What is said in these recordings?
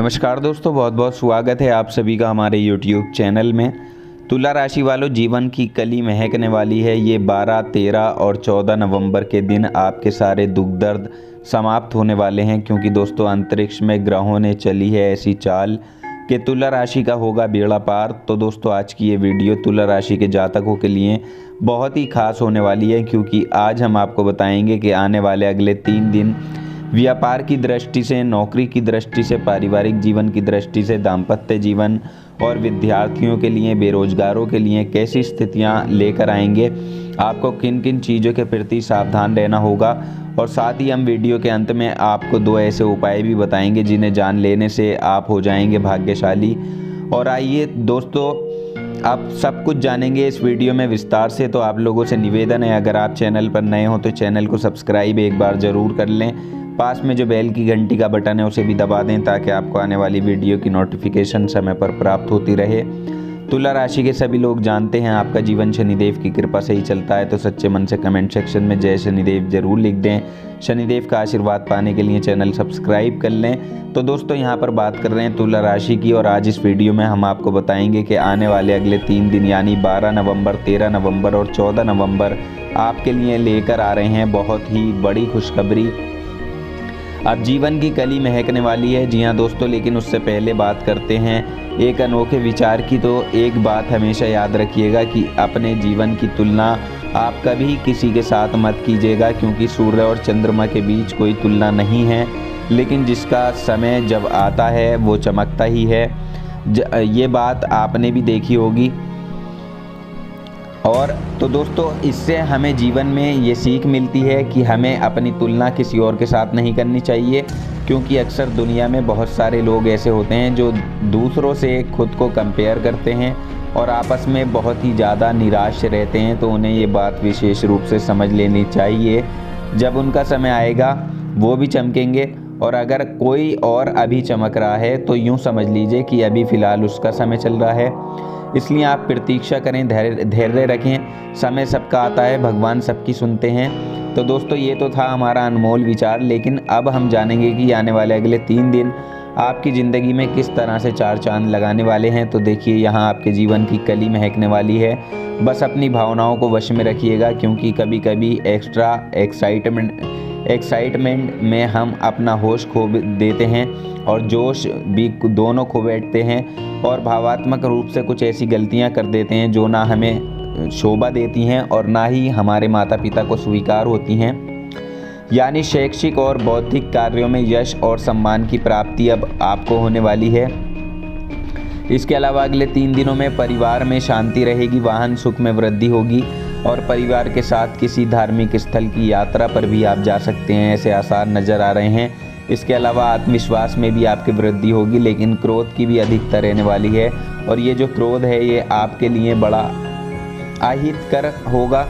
नमस्कार दोस्तों, बहुत बहुत स्वागत है आप सभी का हमारे YouTube चैनल में। तुला राशि वालों, जीवन की कली महकने वाली है। ये 12, 13 और 14 नवंबर के दिन आपके सारे दुख दर्द समाप्त होने वाले हैं, क्योंकि दोस्तों अंतरिक्ष में ग्रहों ने चली है ऐसी चाल कि तुला राशि का होगा बेड़ा पार। तो दोस्तों आज की ये वीडियो तुला राशि के जातकों के लिए बहुत ही खास होने वाली है, क्योंकि आज हम आपको बताएंगे कि आने वाले अगले 3 दिन व्यापार की दृष्टि से, नौकरी की दृष्टि से, पारिवारिक जीवन की दृष्टि से, दाम्पत्य जीवन और विद्यार्थियों के लिए, बेरोजगारों के लिए कैसी स्थितियां लेकर आएंगे, आपको किन किन चीज़ों के प्रति सावधान रहना होगा। और साथ ही हम वीडियो के अंत में आपको 2 ऐसे उपाय भी बताएंगे जिन्हें जान लेने से आप हो जाएंगे भाग्यशाली। और आइए दोस्तों, आप सब कुछ जानेंगे इस वीडियो में विस्तार से। तो आप लोगों से निवेदन है, अगर आप चैनल पर नए हो तो चैनल को सब्सक्राइब एक बार ज़रूर कर लें। पास में जो बेल की घंटी का बटन है उसे भी दबा दें, ताकि आपको आने वाली वीडियो की नोटिफिकेशन समय पर प्राप्त होती रहे। तुला राशि के सभी लोग जानते हैं आपका जीवन शनिदेव की कृपा से ही चलता है, तो सच्चे मन से कमेंट सेक्शन में जय शनिदेव जरूर लिख दें। शनिदेव का आशीर्वाद पाने के लिए चैनल सब्सक्राइब कर लें। तो दोस्तों यहाँ पर बात कर रहे हैं तुला राशि की, और आज इस वीडियो में हम आपको बताएंगे कि आने वाले अगले 3 दिन यानी 12 नवंबर, 13 नवंबर और 14 नवंबर आपके लिए लेकर आ रहे हैं बहुत ही बड़ी खुशखबरी। अब जीवन की कली महकने वाली है। जी हाँ दोस्तों, लेकिन उससे पहले बात करते हैं एक अनोखे विचार की। तो एक बात हमेशा याद रखिएगा कि अपने जीवन की तुलना आप कभी किसी के साथ मत कीजिएगा, क्योंकि सूर्य और चंद्रमा के बीच कोई तुलना नहीं है, लेकिन जिसका समय जब आता है वो चमकता ही है। ये बात आपने भी देखी होगी। और तो दोस्तों इससे हमें जीवन में ये सीख मिलती है कि हमें अपनी तुलना किसी और के साथ नहीं करनी चाहिए, क्योंकि अक्सर दुनिया में बहुत सारे लोग ऐसे होते हैं जो दूसरों से खुद को कंपेयर करते हैं और आपस में बहुत ही ज़्यादा निराश रहते हैं। तो उन्हें ये बात विशेष रूप से समझ लेनी चाहिए, जब उनका समय आएगा वो भी चमकेंगे। और अगर कोई और अभी चमक रहा है तो यूँ समझ लीजिए कि अभी फ़िलहाल उसका समय चल रहा है। इसलिए आप प्रतीक्षा करें, धैर्य रखें। समय सबका आता है, भगवान सबकी सुनते हैं। तो दोस्तों ये तो था हमारा अनमोल विचार, लेकिन अब हम जानेंगे कि आने वाले अगले 3 दिन आपकी ज़िंदगी में किस तरह से 4 चांद लगाने वाले हैं। तो देखिए, यहाँ आपके जीवन की कली महकने वाली है। बस अपनी भावनाओं को वश में रखिएगा, क्योंकि कभी कभी एक्स्ट्रा एक्साइटमेंट में हम अपना होश खो देते हैं और जोश भी दोनों खो बैठते हैं, और भावात्मक रूप से कुछ ऐसी गलतियां कर देते हैं जो ना हमें शोभा देती हैं और ना ही हमारे माता पिता को स्वीकार होती हैं। यानी शैक्षिक और बौद्धिक कार्यों में यश और सम्मान की प्राप्ति अब आपको होने वाली है। इसके अलावा अगले 3 दिनों में परिवार में शांति रहेगी, वाहन सुख में वृद्धि होगी, और परिवार के साथ किसी धार्मिक स्थल की यात्रा पर भी आप जा सकते हैं, ऐसे आसार नज़र आ रहे हैं। इसके अलावा आत्मविश्वास में भी आपकी वृद्धि होगी, लेकिन क्रोध की भी अधिकता रहने वाली है। और ये जो क्रोध है ये आपके लिए बड़ा अहितकर होगा।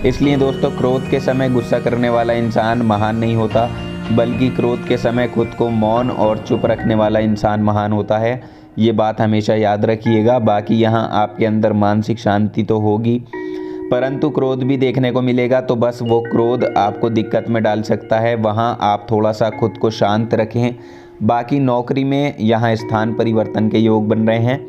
इसलिए दोस्तों, क्रोध के समय गुस्सा करने वाला इंसान महान नहीं होता, बल्कि क्रोध के समय खुद को मौन और चुप रखने वाला इंसान महान होता है। ये बात हमेशा याद रखिएगा। बाकी यहाँ आपके अंदर मानसिक शांति तो होगी, परंतु क्रोध भी देखने को मिलेगा। तो बस वो क्रोध आपको दिक्कत में डाल सकता है, वहाँ आप थोड़ा सा खुद को शांत रखें। बाकी नौकरी में यहाँ स्थान परिवर्तन के योग बन रहे हैं।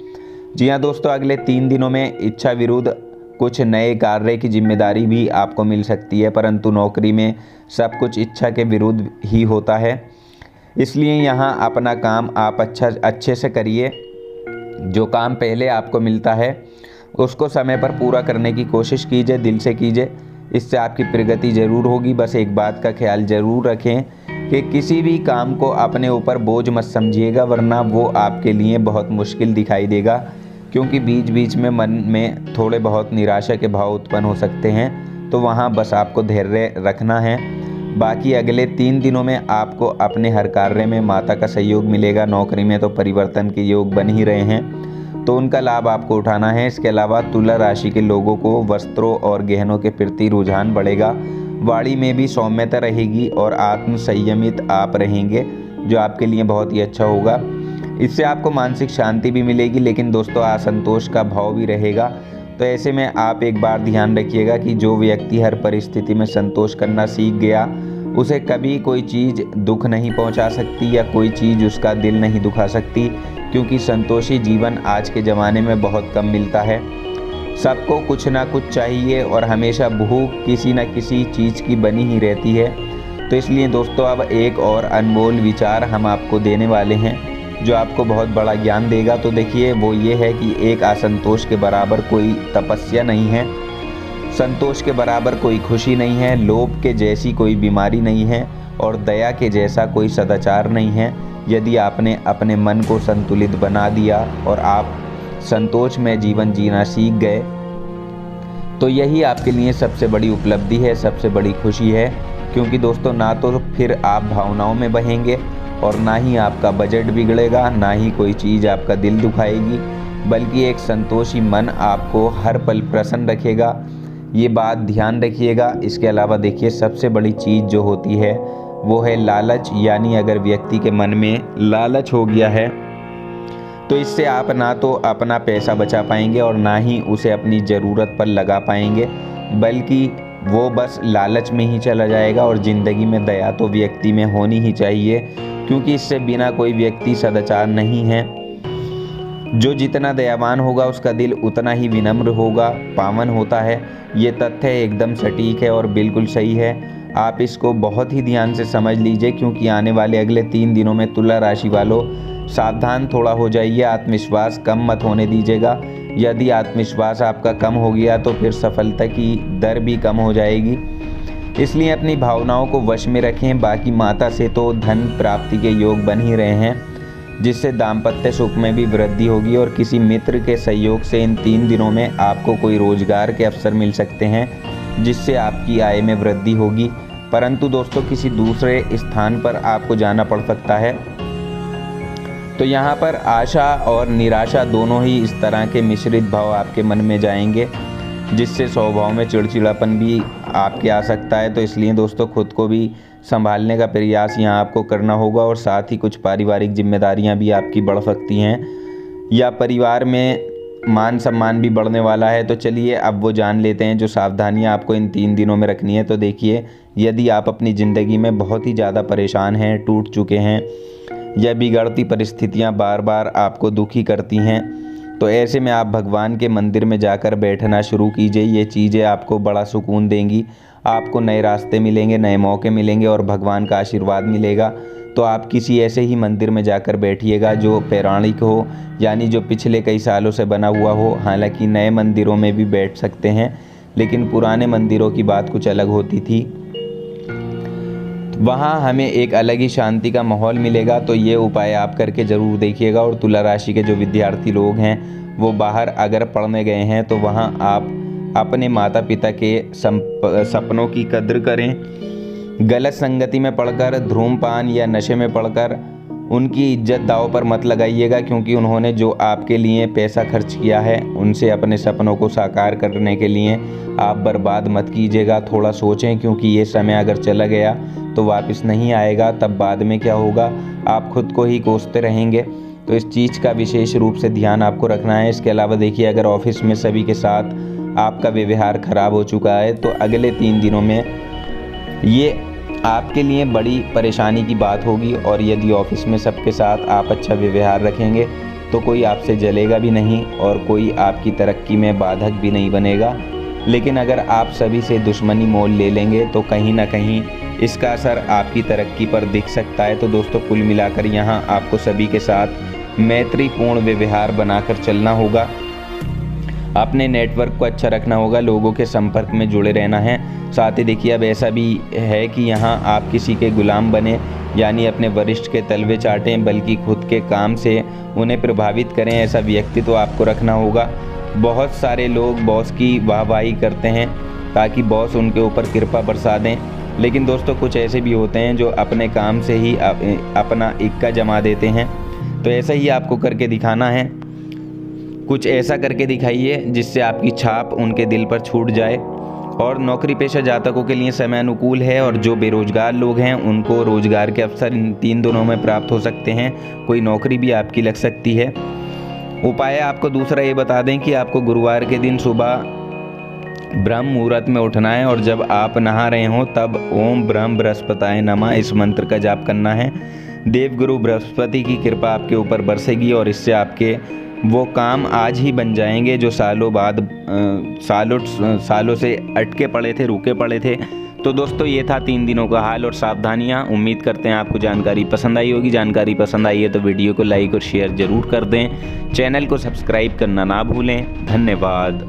जी हाँ दोस्तों, अगले 3 दिनों में इच्छा विरुद्ध कुछ नए कार्य की जिम्मेदारी भी आपको मिल सकती है, परंतु नौकरी में सब कुछ इच्छा के विरुद्ध ही होता है। इसलिए यहाँ अपना काम आप अच्छे से करिए। जो काम पहले आपको मिलता है उसको समय पर पूरा करने की कोशिश कीजिए, दिल से कीजिए। इससे आपकी प्रगति ज़रूर होगी। बस एक बात का ख्याल ज़रूर रखें कि किसी भी काम को अपने ऊपर बोझ मत समझिएगा, वरना वो आपके लिए बहुत मुश्किल दिखाई देगा, क्योंकि बीच बीच में मन में थोड़े बहुत निराशा के भाव उत्पन्न हो सकते हैं। तो वहाँ बस आपको धैर्य रखना है। बाकी अगले 3 दिनों में आपको अपने हर कार्य में माता का सहयोग मिलेगा। नौकरी में तो परिवर्तन के योग बन ही रहे हैं, तो उनका लाभ आपको उठाना है। इसके अलावा तुला राशि के लोगों को वस्त्रों और गहनों के प्रति रुझान बढ़ेगा। वाणी में भी सौम्यता रहेगी और आत्म संयमित आप रहेंगे, जो आपके लिए बहुत ही अच्छा होगा। इससे आपको मानसिक शांति भी मिलेगी, लेकिन दोस्तों असंतोष का भाव भी रहेगा। तो ऐसे में आप एक बार ध्यान रखिएगा कि जो व्यक्ति हर परिस्थिति में संतोष करना सीख गया उसे कभी कोई चीज़ दुख नहीं पहुंचा सकती या कोई चीज़ उसका दिल नहीं दुखा सकती, क्योंकि संतोषी जीवन आज के ज़माने में बहुत कम मिलता है। सबको कुछ ना कुछ चाहिए और हमेशा भूख किसी न किसी चीज़ की बनी ही रहती है। तो इसलिए दोस्तों अब एक और अनमोल विचार हम आपको देने वाले हैं जो आपको बहुत बड़ा ज्ञान देगा। तो देखिए वो ये है कि एक असंतोष के बराबर कोई तपस्या नहीं है, संतोष के बराबर कोई खुशी नहीं है, लोभ के जैसी कोई बीमारी नहीं है और दया के जैसा कोई सदाचार नहीं है। यदि आपने अपने मन को संतुलित बना दिया और आप संतोष में जीवन जीना सीख गए तो यही आपके लिए सबसे बड़ी उपलब्धि है, सबसे बड़ी खुशी है। क्योंकि दोस्तों ना तो फिर आप भावनाओं में बहेंगे और ना ही आपका बजट बिगड़ेगा, ना ही कोई चीज़ आपका दिल दुखाएगी, बल्कि एक संतोषी मन आपको हर पल प्रसन्न रखेगा। ये बात ध्यान रखिएगा। इसके अलावा देखिए सबसे बड़ी चीज़ जो होती है वो है लालच, यानी अगर व्यक्ति के मन में लालच हो गया है तो इससे आप ना तो अपना पैसा बचा पाएंगे और ना ही उसे अपनी ज़रूरत पर लगा पाएंगे, बल्कि वो बस लालच में ही चला जाएगा। और ज़िंदगी में दया तो व्यक्ति में होनी ही चाहिए, क्योंकि इससे बिना कोई व्यक्ति सदाचार नहीं है। जो जितना दयावान होगा उसका दिल उतना ही विनम्र होगा, पावन होता है। ये तथ्य एकदम सटीक है और बिल्कुल सही है। आप इसको बहुत ही ध्यान से समझ लीजिए, क्योंकि आने वाले अगले 3 दिनों में तुला राशि वालों सावधान थोड़ा हो जाइए, आत्मविश्वास कम मत होने दीजिएगा। यदि आत्मविश्वास आपका कम हो गया तो फिर सफलता की दर भी कम हो जाएगी। इसलिए अपनी भावनाओं को वश में रखें। बाकी माता से तो धन प्राप्ति के योग बन ही रहे हैं, जिससे दाम्पत्य सुख में भी वृद्धि होगी और किसी मित्र के सहयोग से इन 3 दिनों में आपको कोई रोजगार के अवसर मिल सकते हैं, जिससे आपकी आय में वृद्धि होगी। परंतु दोस्तों किसी दूसरे स्थान पर आपको जाना पड़ सकता है, तो यहाँ पर आशा और निराशा दोनों ही इस तरह के मिश्रित भाव आपके मन में जाएंगे, जिससे स्वभाव में चिड़चिड़ापन भी आपके आ सकता है। तो इसलिए दोस्तों खुद को भी संभालने का प्रयास यहाँ आपको करना होगा और साथ ही कुछ पारिवारिक जिम्मेदारियाँ भी आपकी बढ़ सकती हैं या परिवार में मान सम्मान भी बढ़ने वाला है। तो चलिए अब वो जान लेते हैं जो सावधानियाँ आपको इन 3 दिनों में रखनी है। तो देखिए यदि आप अपनी ज़िंदगी में बहुत ही ज़्यादा परेशान हैं, टूट चुके हैं या बिगड़ती परिस्थितियाँ बार बार आपको दुखी करती हैं, तो ऐसे में आप भगवान के मंदिर में जाकर बैठना शुरू कीजिए। ये चीज़ें आपको बड़ा सुकून देंगी, आपको नए रास्ते मिलेंगे, नए मौके मिलेंगे और भगवान का आशीर्वाद मिलेगा। तो आप किसी ऐसे ही मंदिर में जाकर बैठिएगा जो पौराणिक हो, यानी जो पिछले कई सालों से बना हुआ हो। हालांकि नए मंदिरों में भी बैठ सकते हैं, लेकिन पुराने मंदिरों की बात कुछ अलग होती थी, वहाँ हमें एक अलग ही शांति का माहौल मिलेगा। तो ये उपाय आप करके ज़रूर देखिएगा। और तुला राशि के जो विद्यार्थी लोग हैं वो बाहर अगर पढ़ने गए हैं तो वहाँ आप अपने माता पिता के सपनों की कद्र करें। गलत संगति में पढ़कर, धूम्रपान या नशे में पढ़कर उनकी इज्जत दांव पर मत लगाइएगा, क्योंकि उन्होंने जो आपके लिए पैसा खर्च किया है उनसे अपने सपनों को साकार करने के लिए आप बर्बाद मत कीजिएगा। थोड़ा सोचें, क्योंकि ये समय अगर चला गया तो वापस नहीं आएगा। तब बाद में क्या होगा, आप खुद को ही कोसते रहेंगे। तो इस चीज़ का विशेष रूप से ध्यान आपको रखना है। इसके अलावा देखिए अगर ऑफिस में सभी के साथ आपका व्यवहार खराब हो चुका है तो अगले 3 दिनों में ये आपके लिए बड़ी परेशानी की बात होगी। और यदि ऑफिस में सबके साथ आप अच्छा व्यवहार रखेंगे तो कोई आपसे जलेगा भी नहीं और कोई आपकी तरक्की में बाधक भी नहीं बनेगा। लेकिन अगर आप सभी से दुश्मनी मोल ले लेंगे तो कहीं ना कहीं इसका असर आपकी तरक्की पर दिख सकता है। तो दोस्तों कुल मिलाकर यहाँ आपको सभी के साथ मैत्रीपूर्ण व्यवहार बनाकर चलना होगा, अपने नेटवर्क को अच्छा रखना होगा, लोगों के संपर्क में जुड़े रहना है। साथ ही देखिए अब ऐसा भी है कि यहाँ आप किसी के गुलाम बने, यानी अपने वरिष्ठ के तलवे चाटें, बल्कि खुद के काम से उन्हें प्रभावित करें, ऐसा व्यक्तित्व आपको रखना होगा। बहुत सारे लोग बॉस की वाहवाही करते हैं ताकि बॉस उनके ऊपर कृपा बरसा दें, लेकिन दोस्तों कुछ ऐसे भी होते हैं जो अपने काम से ही अपना इक्का जमा देते हैं। तो ऐसा ही आपको करके दिखाना है, कुछ ऐसा करके दिखाइए जिससे आपकी छाप उनके दिल पर छूट जाए। और नौकरी पेशा जातकों के लिए समय अनुकूल है और जो बेरोजगार लोग हैं उनको रोजगार के अवसर इन 3 दिनों में प्राप्त हो सकते हैं, कोई नौकरी भी आपकी लग सकती है। उपाय आपको दूसरा ये बता दें कि आपको गुरुवार के दिन सुबह ब्रह्म मुहूर्त में उठना है और जब आप नहा रहे हो तब ओम ब्रह्म बृहस्पताय नमः इस मंत्र का जाप करना है। देवगुरु बृहस्पति की कृपा आपके ऊपर बरसेगी और इससे आपके वो काम आज ही बन जाएंगे जो सालों बाद सालों से अटके पड़े थे, रुके पड़े थे। तो दोस्तों ये था 3 दिनों का हाल और सावधानियां। उम्मीद करते हैं आपको जानकारी पसंद आई होगी। जानकारी पसंद आई है तो वीडियो को लाइक और शेयर ज़रूर कर दें। चैनल को सब्सक्राइब करना ना भूलें। धन्यवाद।